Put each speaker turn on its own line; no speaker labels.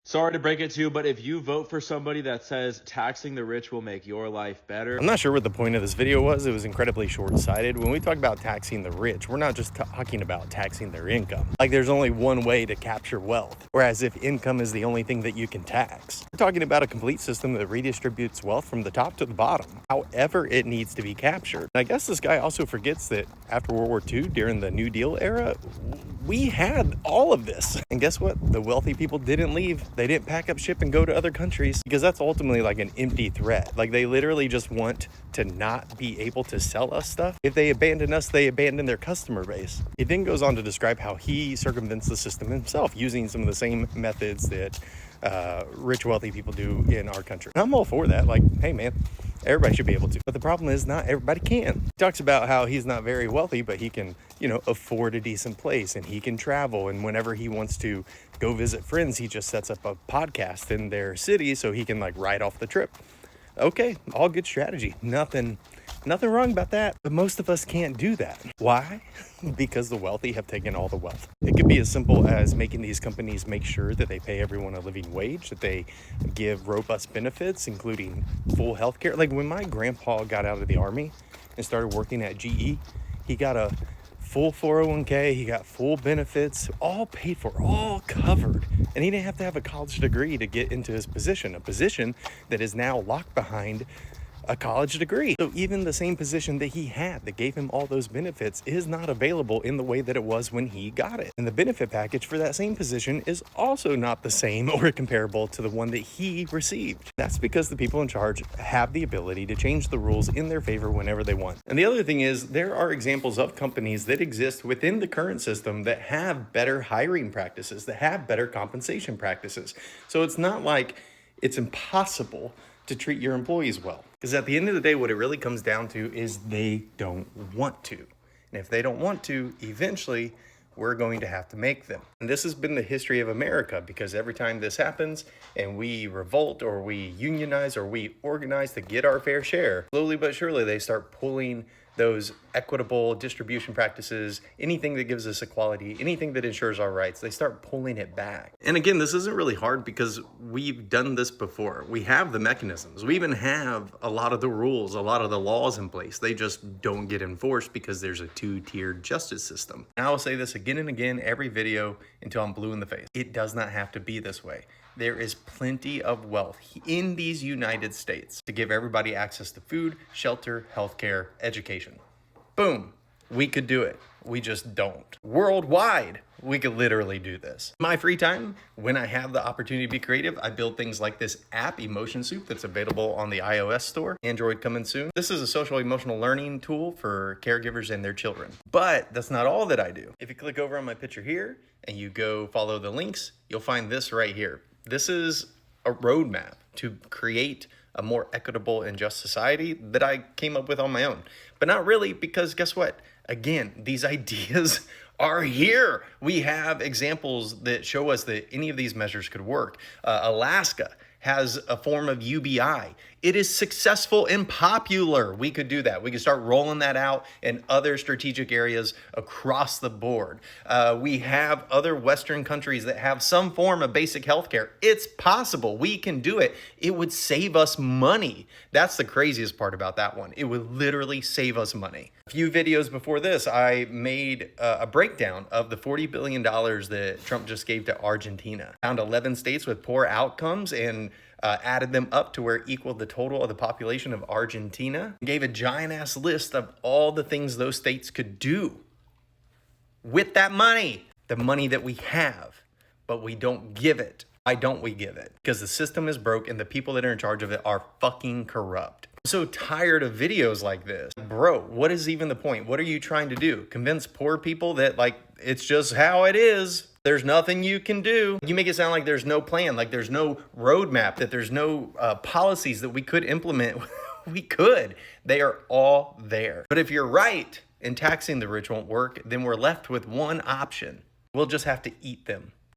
Sorry to break it to you, but if you vote for somebody that says taxing the rich will make your life better.
I'm not sure what the point of this video was. It was incredibly short-sighted. When we talk about taxing the rich, we're not just talking about taxing their income. Like there's only one way to capture wealth. Whereas if income is the only thing that you can tax, we're talking about a complete system that redistributes wealth from the top to the bottom, however it needs to be captured. And I guess this guy also forgets that after World War II, during the New Deal era, we had all of this. And guess what? The wealthy people didn't leave. They didn't pack up ship and go to other countries, because that's ultimately like an empty threat. Like they literally just want to not be able to sell us stuff. If they abandon us, they abandon their customer base. It then goes on to describe how he circumvents the system himself using some of the same methods that rich, wealthy people do in our country. And I'm all for that. Like, hey man, everybody should be able to. But the problem is not everybody can. He talks about how he's not very wealthy, but he can, afford a decent place and he can travel. And whenever he wants to go visit friends, he just sets up a podcast in their city so he can like write off the trip. Okay, all good strategy. Nothing wrong about that. But most of us can't do that. Why? Because the wealthy have taken all the wealth. It could be as simple as making these companies make sure that they pay everyone a living wage, that they give robust benefits, including full health care. Like when my grandpa got out of the army and started working at GE, he got a full 401k, he got full benefits, all paid for, all covered. And he didn't have to have a college degree to get into his position, a position that is now locked behind a college degree. So even the same position that he had that gave him all those benefits is not available in the way that it was when he got it. And the benefit package for that same position is also not the same or comparable to the one that he received. That's because the people in charge have the ability to change the rules in their favor whenever they want. And the other thing is, there are examples of companies that exist within the current system that have better hiring practices, that have better compensation practices. So it's not like it's impossible to treat your employees well. Because at the end of the day, what it really comes down to is they don't want to. And if they don't want to, eventually we're going to have to make them. And this has been the history of America, because every time this happens and we revolt or we unionize or we organize to get our fair share, slowly but surely they start pulling those equitable distribution practices, anything that gives us equality, anything that ensures our rights, they start pulling it back. And again, this isn't really hard because we've done this before. We have the mechanisms. We even have a lot of the rules, a lot of the laws in place. They just don't get enforced because there's a two-tiered justice system. And I will say this again and again, every video until I'm blue in the face. It does not have to be this way. There is plenty of wealth in these United States to give everybody access to food, shelter, healthcare, education. Boom, we could do it. We just don't. Worldwide, we could literally do this. My free time, when I have the opportunity to be creative, I build things like this app, Emotion Soup, that's available on the iOS store. Android coming soon. This is a social emotional learning tool for caregivers and their children. But that's not all that I do. If you click over on my picture here and you go follow the links, you'll find this right here. This is a roadmap to create a more equitable and just society that I came up with on my own. But not really, because guess what? Again, these ideas are here. We have examples that show us that any of these measures could work. Alaska has a form of UBI. It is successful and popular. We could do that. We could start rolling that out in other strategic areas across the board. We have other Western countries that have some form of basic healthcare. It's possible. We can do it. It would save us money. That's the craziest part about that one. It would literally save us money. A few videos before this, I made a breakdown of the $40 billion that Trump just gave to Argentina. Found 11 states with poor outcomes and added them up to where it equaled the total of the population of Argentina. Gave a giant ass list of all the things those states could do with that money, the money that we have, but we don't give it. Why don't we give it? Because the system is broke and the people that are in charge of it are fucking corrupt. I'm so tired of videos like this. Bro, what is even the point? What are you trying to do? Convince poor people that like, it's just how it is. There's nothing you can do. You make it sound like there's no plan, like there's no roadmap, that there's no policies that we could implement. We could. They are all there. But if you're right and taxing the rich won't work, then we're left with one option. We'll just have to eat them.